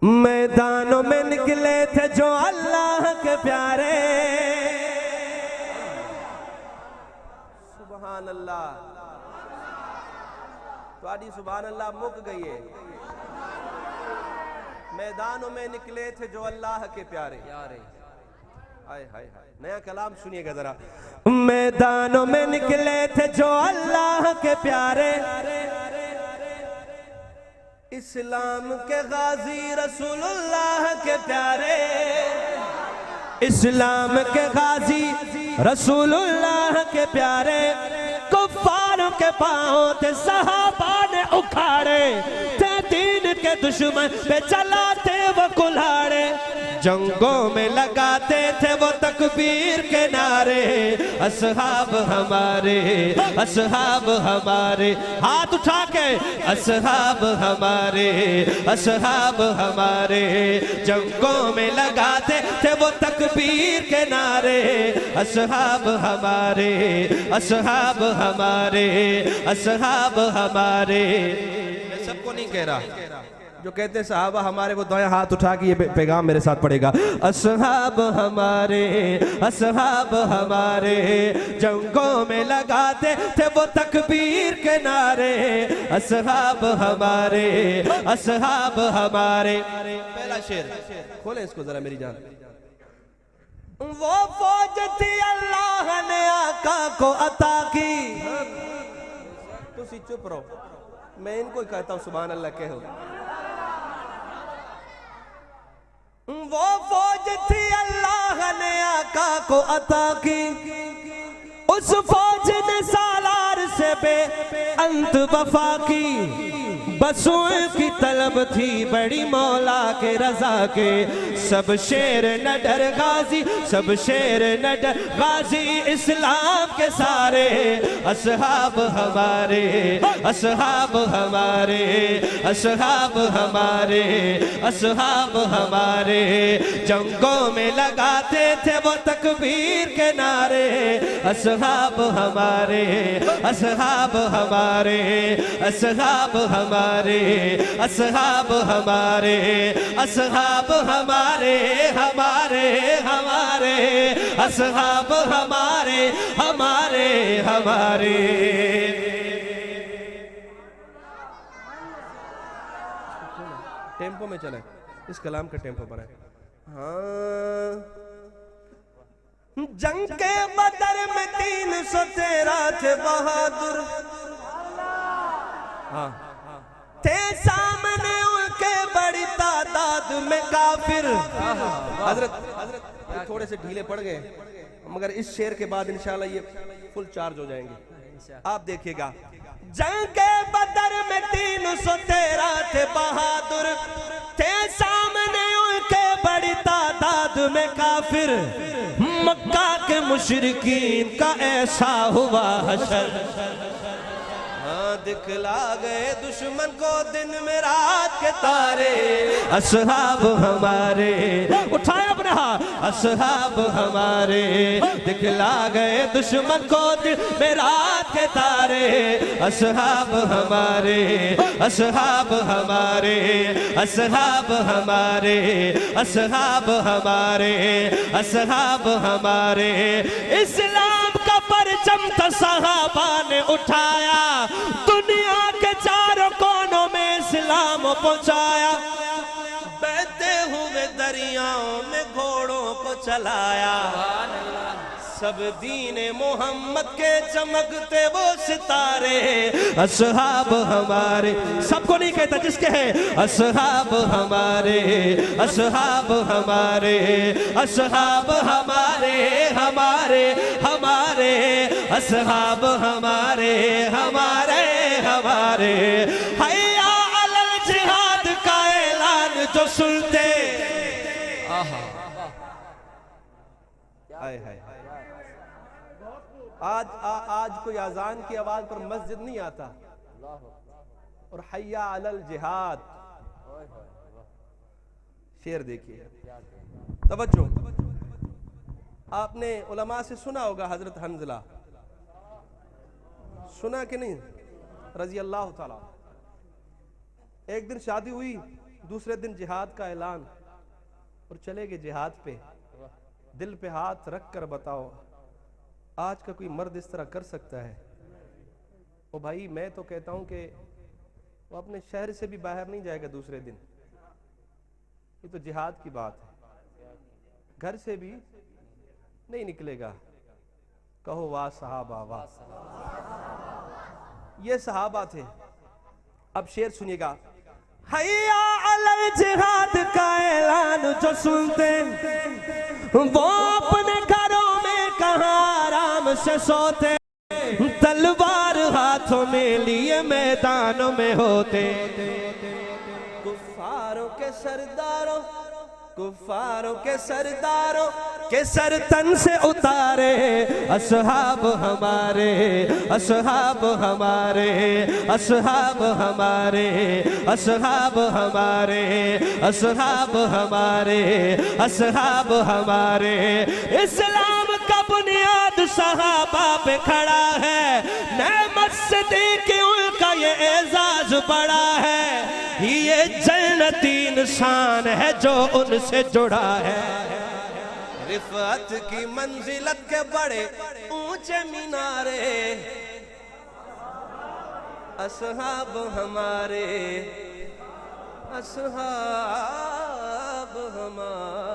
میدانوں میں نکلے تھے جو اللہ کے پیارے، سبحان اللہ، تواڈی سبحان اللہ مک گئی ہے۔ میدانوں میں نکلے تھے جو اللہ کے پیارے، ہائے ہائے ہائے، نیا کلام سنیے گا ذرا۔ میدانوں میں نکلے تھے جو اللہ کے پیارے، اسلام کے غازی رسول اللہ کے پیارے، اسلام کے غازی رسول اللہ کے پیارے، کفاروں کے پاؤں تھے صحابہ نے اکھاڑے، تھے دین کے دشمن پہ چلاتے وہ کلہاڑے، جنگوں میں لگاتے تھے وہ تکبیر کے نعرے، اصحاب ہمارے، اصحاب ہمارے، ہاتھ اٹھا کے، اصحاب ہمارے، اصحاب ہمارے، جنگوں میں لگاتے تھے وہ تکبیر کے نعرے، اصحاب ہمارے، اصحاب ہمارے، اصحاب ہمارے۔ میں سب کو نہیں کہہ رہا، جو کہتے ہیں صحابہ ہمارے وہ دعائیں ہاتھ اٹھا کے یہ پیغام میرے ساتھ پڑھے گا۔ اصحاب ہمارے، اصحاب ہمارے، جنگوں میں لگاتے تھے وہ تکبیر کے نعرے، اصحاب ہمارے، اصحاب ہمارے۔ پہلا شعر کھولیں اس کو ذرا میری جان۔ وہ فوج تھی اللہ نے آقا کو عطا کی، تسی چپ رہو، میں ان کو کہتا ہوں سبحان اللہ کہو۔ وہ فوج تھی اللہ نے آقا کو عطا کی، اس فوج نے سالار سے بے انت وفا کی، بس ان کی طلب تھی بڑی مولا کے رضا کے، سب شیر نہ ڈر غازی، سب شیر نہ ڈر غازی اسلام کے سارے، اصحاب ہمارے، اصحاب ہمارے، اصحاب ہمارے، اصحاب ہمارے، جنگوں میں لگاتے تھے وہ تکبیر کے نعرے، اصحاب ہمارے، اصحاب ہمارے، اصحاب ہمارے، اصحاب ہمارے، اصحاب ہمارے، ہمارے ہمارے، اصحاب ہمارے، ہمارے ہمارے۔ ٹیمپو میں چلیں، اس کلام کا ٹیمپو بنائیں۔ ہاں، جنگ کے بدر میں 313 تھے بہادر، ہاں تھے سامنے ان کے بڑی تعداد میں کافر۔ حضرت تھوڑے سے ڈھیلے پڑ گئے، مگر اس شعر کے بعد انشاءاللہ یہ فل چارج ہو جائیں گے، آپ دیکھیے گا۔ جنگ کے بدر میں 313 تھے بہادر، تھے سامنے ان کے بڑی تعداد میں کافر، مکہ کے مشرکین کا ایسا ہوا حشر، دکھلا گئے دشمن کو دن میں رات کے تارے، اصحاب ہمارے، اٹھائے اپنے ہاتھ، اصحاب ہمارے، دکھلا گئے دشمن کو دن میں رات کے تارے، اصحاب ہمارے، اصحاب ہمارے، اصحاب ہمارے، اصحاب ہمارے، اصحاب ہمارے، اسلام کا پرچم تھا صحابہ نے اٹھایا، دنیا کے چاروں کونوں میں اسلام پہنچایا، بہتے ہوئے دریاؤں میں گھوڑوں کو چلایا، سب دین محمد کے چمکتے وہ ستارے، اصحاب ہمارے، سب کو نہیں کہتا جس کے ہیں، اصحاب ہمارے، اصحاب ہمارے، اصحاب ہمارے، ہمارے ہمارے، اصحاب ہمارے، ہمارے ہمارے، حیا علی الجہاد کا اعلان جو سنتے، آج کوئی اذان کی آواز پر مسجد نہیں آتا، اور حیا علی الجہاد، شعر دیکھیے، توجہ، آپ نے علماء سے سنا ہوگا حضرت حنظلہ، سنا کہ نہیں، رضی اللہ تعالیٰ۔ ایک دن شادی ہوئی دوسرے دن جہاد کا اعلان اور چلے گئے جہاد پہ. دل پہ ہاتھ رکھ کر بتاؤ آج کا کوئی مرد اس طرح کر سکتا ہے؟ او بھائی میں تو کہتا ہوں کہ وہ اپنے شہر سے بھی باہر نہیں جائے گا دوسرے دن. یہ تو جہاد کی بات ہے. گھر سے بھی نہیں نکلے گا. کہو واہ صحابہ واہ. یہ صحابہ تھے. اب شعر سنیے گا. حیا علی جہاد کا اعلان جو سنتے وہ اپنے گھروں میں کہاں آرام سے سوتے, تلوار ہاتھوں میں لیے میدانوں میں ہوتے. کفاروں کے سرداروں کے سر تن سے اتارے اصحاب ہمارے, اصحاب ہمارے, اصحاب ہمارے, اصحاب ہمارے, اصحاب ہمارے, اصحاب ہمارے. اسلام کا بنیاد صحابہ پہ کھڑا ہے, نعمت صدیق ان کا یہ اعزاز بڑا ہے. یہ جنتی انسان ہے جو ان سے جڑا ہے. رفعت کی منزلت کے بڑے اونچے مینارے اصحاب ہمارے, اصحاب ہمارے.